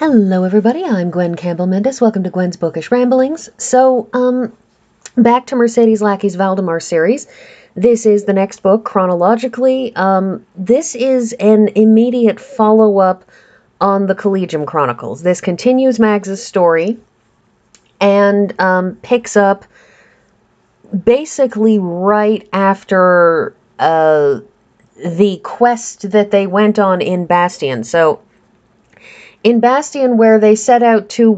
Hello everybody, I'm Gwen Campbell-Mindes. Welcome to Gwen's Bookish Ramblings. Back to Mercedes Lackey's Valdemar series. This is the next book chronologically. This is an immediate follow-up on the Collegium Chronicles. This continues Mags's story and picks up basically right after the quest that they went on in Bastion. So in Bastion, where they set out to,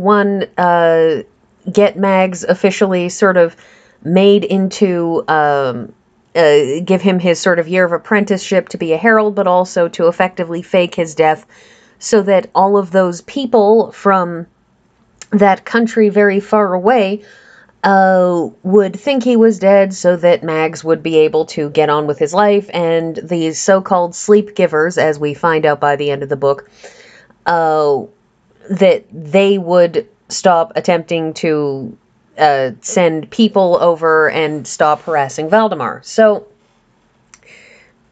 get Mags officially sort of made into, give him his sort of year of apprenticeship to be a herald, but also to effectively fake his death so that all of those people from that country very far away would think he was dead so that Mags would be able to get on with his life, and these so-called sleep givers, as we find out by the end of the book, that they would stop attempting to send people over and stop harassing Valdemar. So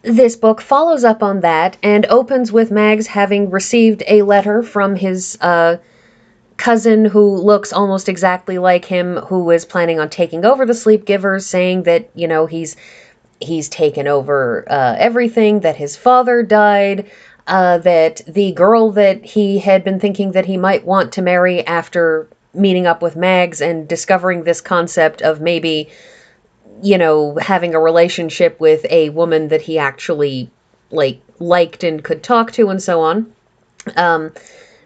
this book follows up on that and opens with Mags having received a letter from his cousin who looks almost exactly like him, who is planning on taking over the sleep givers, saying that, you know, he's taken over everything, that his father died, that the girl that he had been thinking that he might want to marry after meeting up with Mags and discovering this concept of maybe, you know, having a relationship with a woman that he actually, liked and could talk to and so on,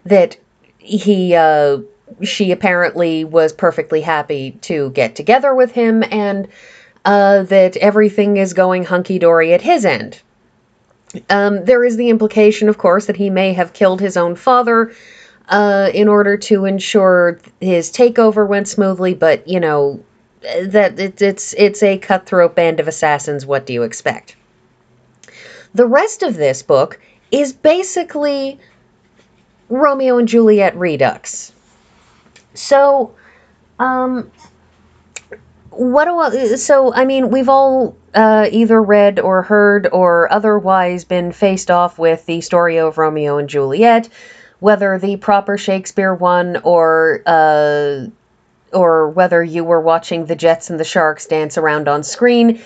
that she apparently was perfectly happy to get together with him, and that everything is going hunky-dory at his end. There is the implication, of course, that he may have killed his own father in order to ensure his takeover went smoothly, but, you know, that it's a cutthroat band of assassins. What do you expect? The rest of this book is basically Romeo and Juliet Redux. So, we've all either read or heard or otherwise been faced off with the story of Romeo and Juliet, whether the proper Shakespeare one or whether you were watching the Jets and the Sharks dance around on screen.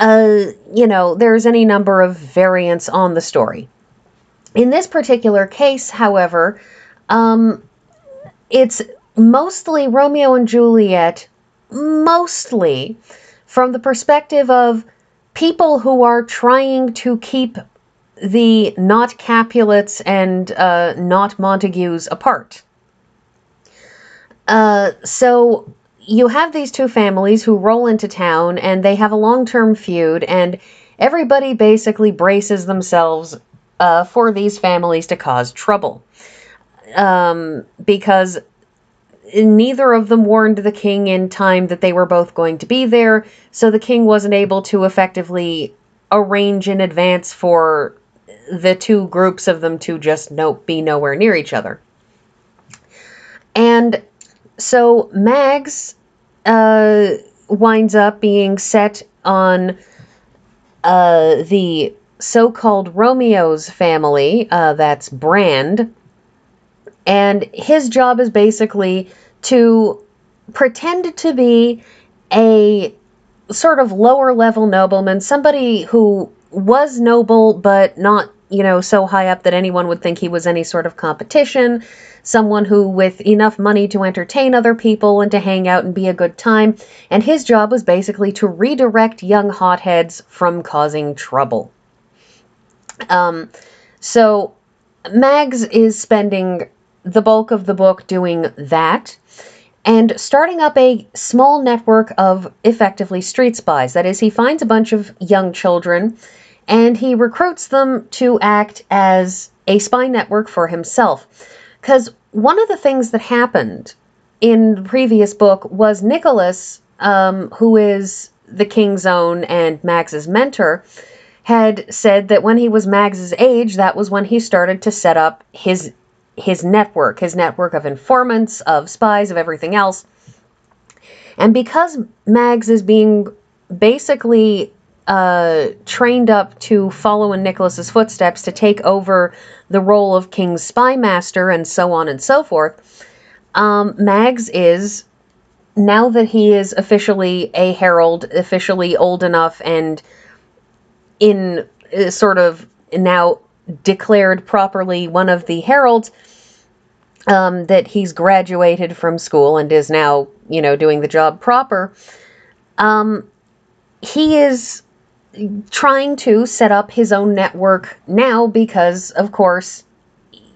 You know, there's any number of variants on the story. In this particular case, however, it's mostly Romeo and Juliet, mostly from the perspective of people who are trying to keep the not Capulets and not Montagues apart. So you have these two families who roll into town, and they have a long-term feud, and everybody basically braces themselves for these families to cause trouble. Because neither of them warned the king in time that they were both going to be there, so the king wasn't able to effectively arrange in advance for the two groups of them to just be nowhere near each other. And so Mags winds up being set on the so-called Romeo's family, that's Brand, and his job is basically to pretend to be a sort of lower level nobleman, somebody who was noble but not, you know, so high up that anyone would think he was any sort of competition, someone who with enough money to entertain other people and to hang out and be a good time, and his job was basically to redirect young hotheads from causing trouble. So Mags is spending the bulk of the book doing that, and starting up a small network of effectively street spies. That is, he finds a bunch of young children, and he recruits them to act as a spy network for himself. Because one of the things that happened in the previous book was Nicholas, who is the king's own and Mags's mentor, had said that when he was Mags's age, that was when he started to set up his network of informants, of spies, of everything else. And because Mags is being basically trained up to follow in Nicholas's footsteps to take over the role of King's spy master and so on and so forth. Mags is, now that he is officially a herald, officially old enough and in sort of now declared properly one of the heralds, that he's graduated from school and is now, doing the job proper. He is trying to set up his own network now because, of course,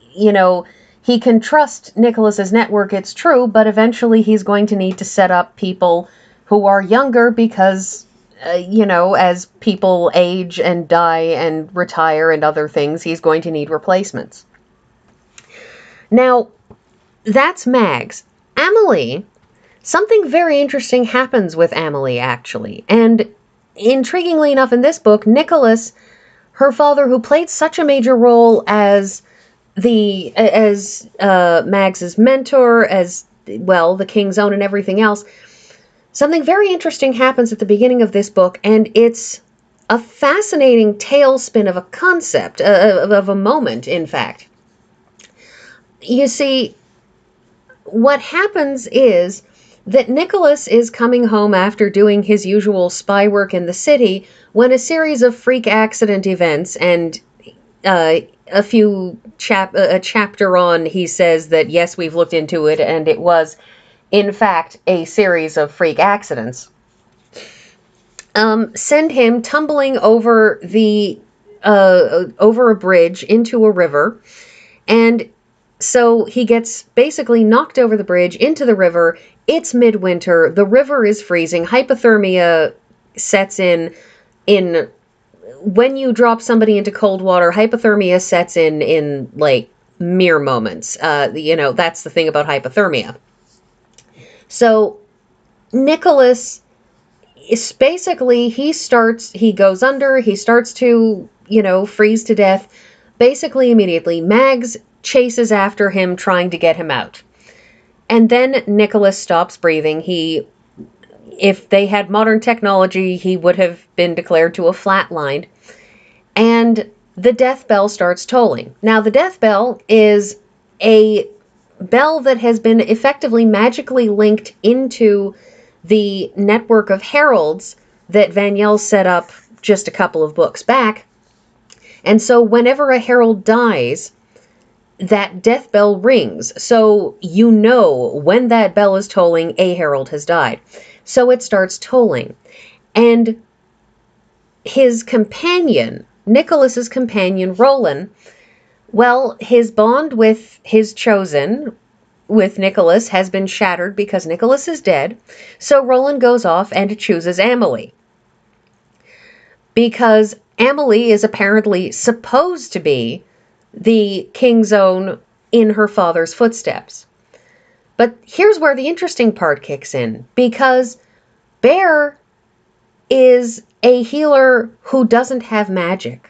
he can trust Nicholas's network, it's true, but eventually he's going to need to set up people who are younger because, as people age and die and retire and other things, he's going to need replacements. Now, that's Mags. Amelie, something very interesting happens with Amelie, actually. And intriguingly enough, in this book, Nicholas, her father, who played such a major role as Mags's mentor, as, well, the King's Own and everything else, something very interesting happens at the beginning of this book, and it's a fascinating tailspin of a concept, of a moment, in fact. You see, what happens is that Nicholas is coming home after doing his usual spy work in the city when a series of freak accident events, and a chapter on, he says that, yes, we've looked into it, and it was, in fact, a series of freak accidents, send him tumbling over over a bridge into a river, and so he gets basically knocked over the bridge into the river. It's midwinter. The river is freezing. Hypothermia sets in. When you drop somebody into cold water, hypothermia sets in like mere moments. That's the thing about hypothermia. So Nicholas is basically, he goes under, he starts to, freeze to death basically immediately. Mags chases after him, trying to get him out. And then Nicholas stops breathing. If they had modern technology, he would have been declared to a flatline. And the death bell starts tolling. Now, the death bell is a bell that has been effectively magically linked into the network of heralds that Vaniel set up just a couple of books back. And so whenever a herald dies, that death bell rings. So when that bell is tolling, a herald has died. So it starts tolling. And his companion, Nicholas's companion, Roland, well, his bond with his chosen, with Nicholas, has been shattered because Nicholas is dead. So Roland goes off and chooses Amelie. Because Amelie is apparently supposed to be the King's Own in her father's footsteps. But here's where the interesting part kicks in, because Bear is a healer who doesn't have magic.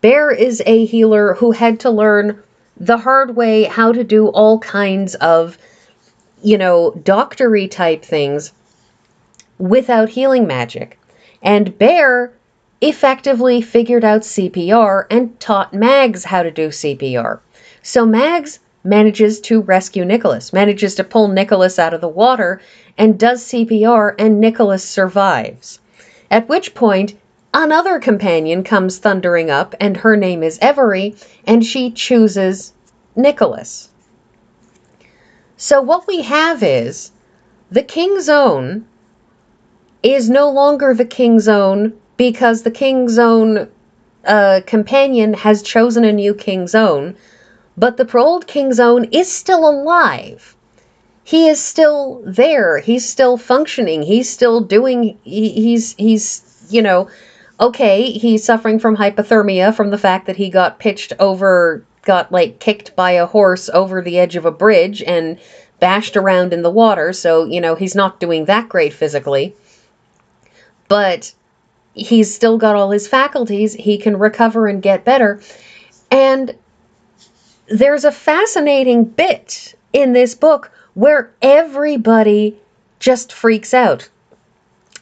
Bear is a healer who had to learn the hard way how to do all kinds of, doctory type things without healing magic. And Bear effectively figured out CPR and taught Mags how to do CPR. So Mags manages to rescue Nicholas, manages to pull Nicholas out of the water and does CPR, and Nicholas survives. At which point, another companion comes thundering up, and her name is Every, and she chooses Nicholas. So what we have is the King's Own is no longer the King's Own because the King's Own companion has chosen a new King's Own, but the old King's Own is still alive. He is still there. He's still functioning. He's still doing, he's okay, he's suffering from hypothermia from the fact that he got kicked by a horse over the edge of a bridge and bashed around in the water. So, he's not doing that great physically. But he's still got all his faculties. He can recover and get better. And there's a fascinating bit in this book where everybody just freaks out.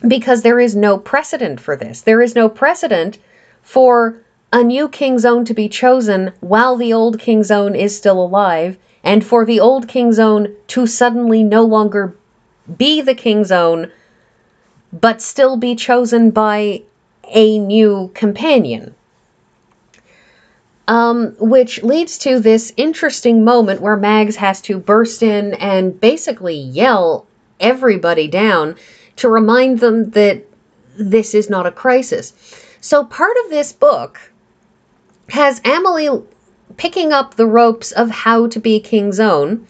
because there is no precedent for this. There is no precedent for a new king's own to be chosen while the old king's own is still alive, and for the old king's own to suddenly no longer be the king's own, but still be chosen by a new companion. Which leads to this interesting moment where Mags has to burst in and basically yell everybody down to remind them that this is not a crisis. So part of this book has Amelie picking up the ropes of how to be king's own,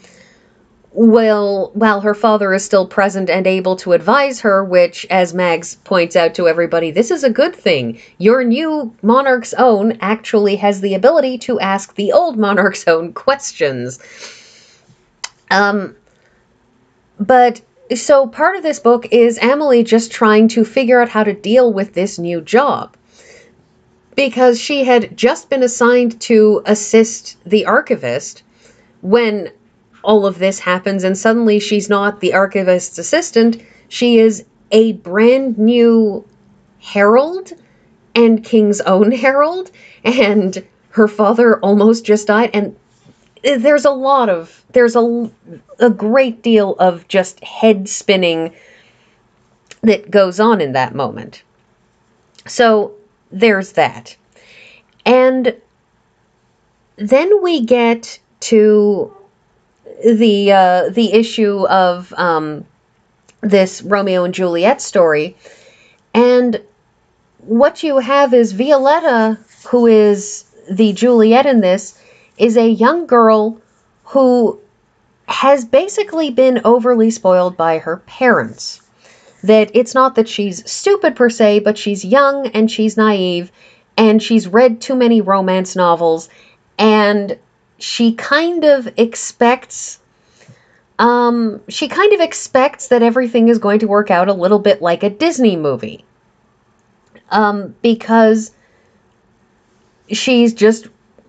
while her father is still present and able to advise her, which, as Mags points out to everybody, this is a good thing. Your new monarch's own actually has the ability to ask the old monarch's own questions. But so part of this book is Amelie just trying to figure out how to deal with this new job, because she had just been assigned to assist the archivist when all of this happens, and suddenly she's not the archivist's assistant. She is a brand new herald and king's own herald, and her father almost just died, and there's a great deal of just head spinning that goes on in that moment. So there's that. And then we get to the issue of this Romeo and Juliet story, and what you have is Violetta, who is the Juliet in this, is a young girl who has basically been overly spoiled by her parents. That it's not that she's stupid per se, but she's young and she's naive and she's read too many romance novels, and she kind of expects that everything is going to work out a little bit like a Disney movie. Because she's just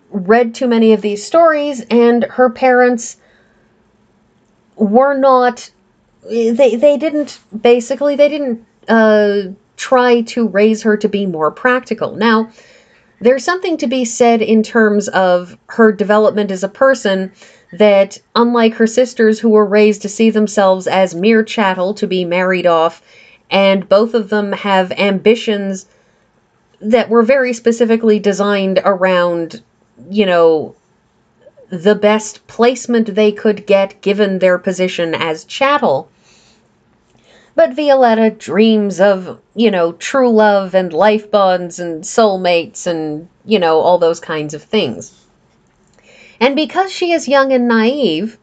read too many of these stories, and her parents were not, they didn't try to raise her to be more practical. Now, there's something to be said in terms of her development as a person, that unlike her sisters who were raised to see themselves as mere chattel to be married off, and both of them have ambitions that were very specifically designed around, the best placement they could get given their position as chattel. But Violetta dreams of, true love and life bonds and soulmates and, all those kinds of things. And because she is young and naive,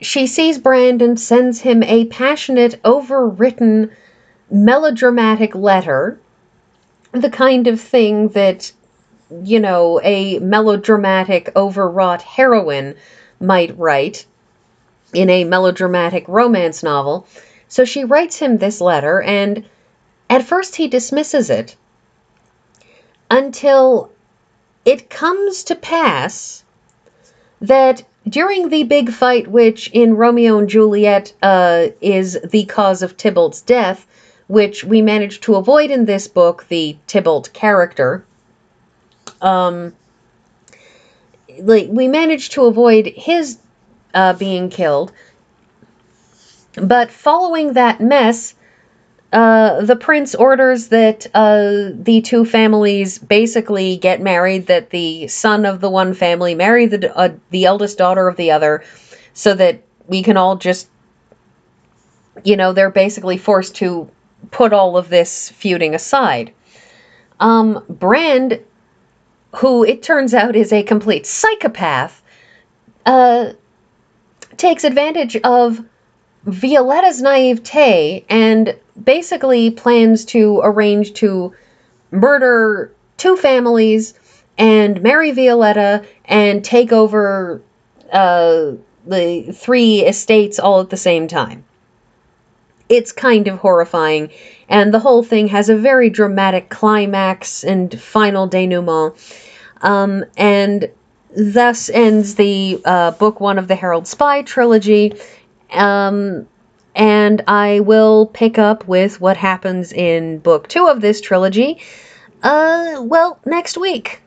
she sees Brand and sends him a passionate, overwritten, melodramatic letter, the kind of thing that, a melodramatic, overwrought heroine might write in a melodramatic romance novel. So she writes him this letter, and at first he dismisses it, until it comes to pass that during the big fight, which in Romeo and Juliet is the cause of Tybalt's death, which we managed to avoid in this book, the Tybalt character, we managed to avoid his being killed. But following that mess, the prince orders that the two families basically get married, that the son of the one family marry the eldest daughter of the other, so that we can all just, they're basically forced to put all of this feuding aside. Brand, who it turns out is a complete psychopath, takes advantage of Violetta's naivete and basically plans to arrange to murder two families and marry Violetta and take over the three estates all at the same time. It's kind of horrifying, and the whole thing has a very dramatic climax and final denouement, and thus ends the book one of the Harold Spy trilogy. And I will pick up with what happens in book 2 of this trilogy, well, next week.